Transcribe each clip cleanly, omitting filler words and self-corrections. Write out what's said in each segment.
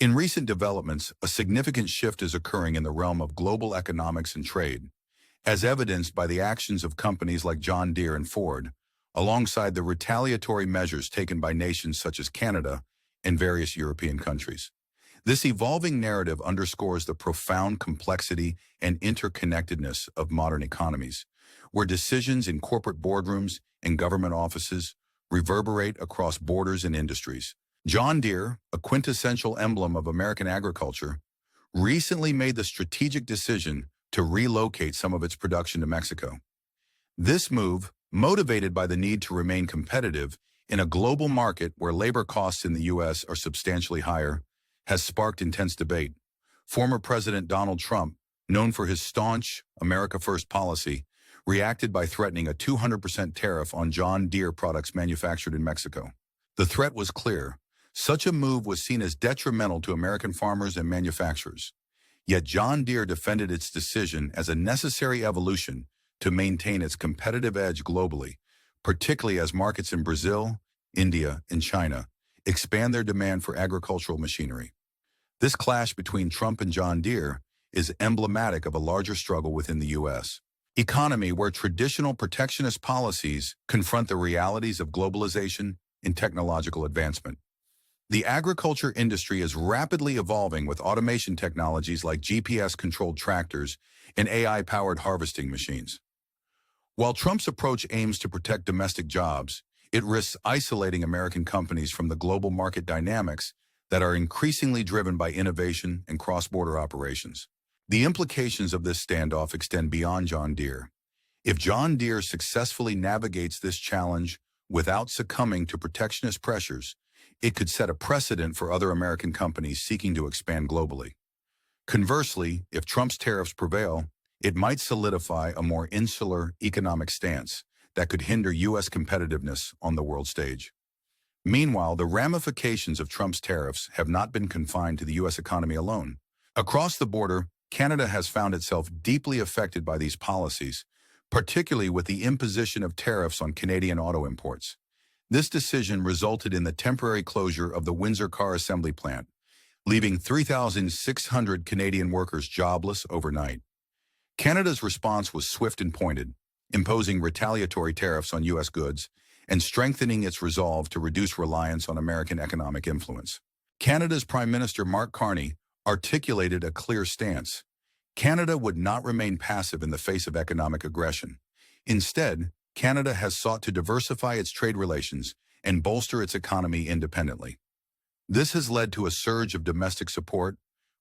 In recent developments, a significant shift is occurring in the realm of global economics and trade, as evidenced by the actions of companies like John Deere and Ford, alongside the retaliatory measures taken by nations such as Canada and various European countries. This evolving narrative underscores the profound complexity and interconnectedness of modern economies, where decisions in corporate boardrooms and government offices reverberate across borders and industries. John Deere, a quintessential emblem of American agriculture, recently made the strategic decision to relocate some of its production to Mexico. This move, motivated by the need to remain competitive in a global market where labor costs in the U.S. are substantially higher, has sparked intense debate. Former President Donald Trump, known for his staunch America First policy, reacted by threatening a 200% tariff on John Deere products manufactured in Mexico. The threat was clear. Such a move was seen as detrimental to American farmers and manufacturers. Yet John Deere defended its decision as a necessary evolution to maintain its competitive edge globally, particularly as markets in Brazil, India, and China expand their demand for agricultural machinery. This clash between Trump and John Deere is emblematic of a larger struggle within the U.S. economy where traditional protectionist policies confront the realities of globalization and technological advancement. The agriculture industry is rapidly evolving with automation technologies like GPS-controlled tractors and AI-powered harvesting machines. While Trump's approach aims to protect domestic jobs, it risks isolating American companies from the global market dynamics that are increasingly driven by innovation and cross-border operations. The implications of this standoff extend beyond John Deere. If John Deere successfully navigates this challenge without succumbing to protectionist pressures, it could set a precedent for other American companies seeking to expand globally. Conversely, if Trump's tariffs prevail, it might solidify a more insular economic stance that could hinder U.S. competitiveness on the world stage. Meanwhile, the ramifications of Trump's tariffs have not been confined to the U.S. economy alone. Across the border, Canada has found itself deeply affected by these policies, particularly with the imposition of tariffs on Canadian auto imports. This decision resulted in the temporary closure of the Windsor car assembly plant, leaving 3,600 Canadian workers jobless overnight. Canada's response was swift and pointed, imposing retaliatory tariffs on U.S. goods and strengthening its resolve to reduce reliance on American economic influence. Canada's Prime Minister Mark Carney articulated a clear stance. Canada would not remain passive in the face of economic aggression. Instead, Canada has sought to diversify its trade relations and bolster its economy independently. This has led to a surge of domestic support,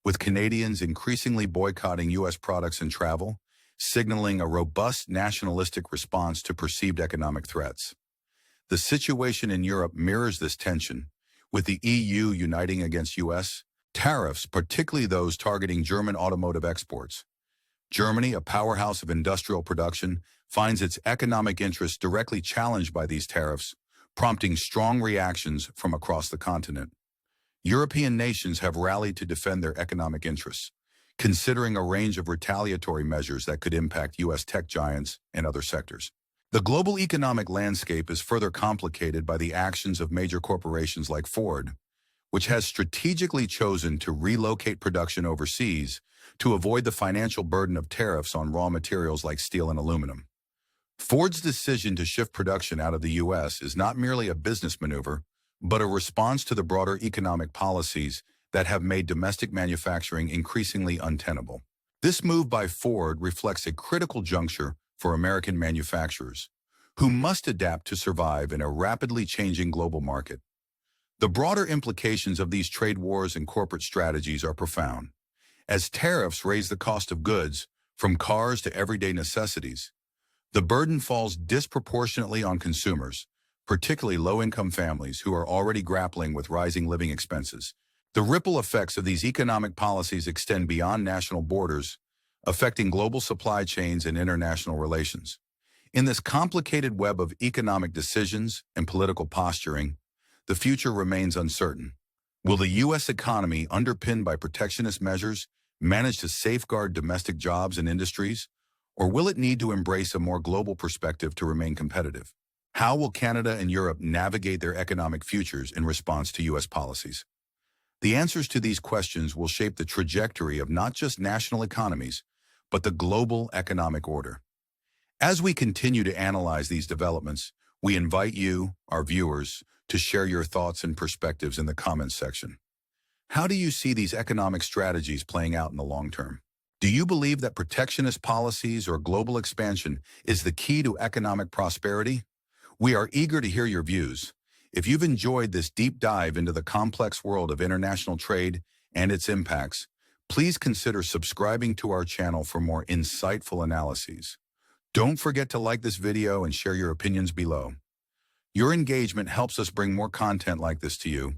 with Canadians increasingly boycotting U.S. products and travel, signaling a robust nationalistic response to perceived economic threats. The situation in Europe mirrors this tension, with the EU uniting against U.S. tariffs, particularly those targeting German automotive exports. Germany, a powerhouse of industrial production, finds its economic interests directly challenged by these tariffs, prompting strong reactions from across the continent. European nations have rallied to defend their economic interests, considering a range of retaliatory measures that could impact U.S. tech giants and other sectors. The global economic landscape is further complicated by the actions of major corporations like Ford, which has strategically chosen to relocate production overseas to avoid the financial burden of tariffs on raw materials like steel and aluminum. Ford's decision to shift production out of the U.S. is not merely a business maneuver, but a response to the broader economic policies that have made domestic manufacturing increasingly untenable. This move by Ford reflects a critical juncture for American manufacturers, who must adapt to survive in a rapidly changing global market. The broader implications of these trade wars and corporate strategies are profound. As tariffs raise the cost of goods, from cars to everyday necessities, the burden falls disproportionately on consumers, particularly low-income families who are already grappling with rising living expenses. The ripple effects of these economic policies extend beyond national borders, affecting global supply chains and international relations. In this complicated web of economic decisions and political posturing, the future remains uncertain. Will the U.S. economy, underpinned by protectionist measures, manage to safeguard domestic jobs and industries, or will it need to embrace a more global perspective to remain competitive? How will Canada and Europe navigate their economic futures in response to U.S. policies? The answers to these questions will shape the trajectory of not just national economies, but the global economic order. As we continue to analyze these developments, we invite you, our viewers, to share your thoughts and perspectives in the comments section. How do you see these economic strategies playing out in the long term? Do you believe that protectionist policies or global expansion is the key to economic prosperity? We are eager to hear your views. If you've enjoyed this deep dive into the complex world of international trade and its impacts, please consider subscribing to our channel for more insightful analyses. Don't forget to like this video and share your opinions below. Your engagement helps us bring more content like this to you.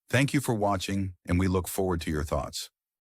Thank you for watching, and we look forward to your thoughts.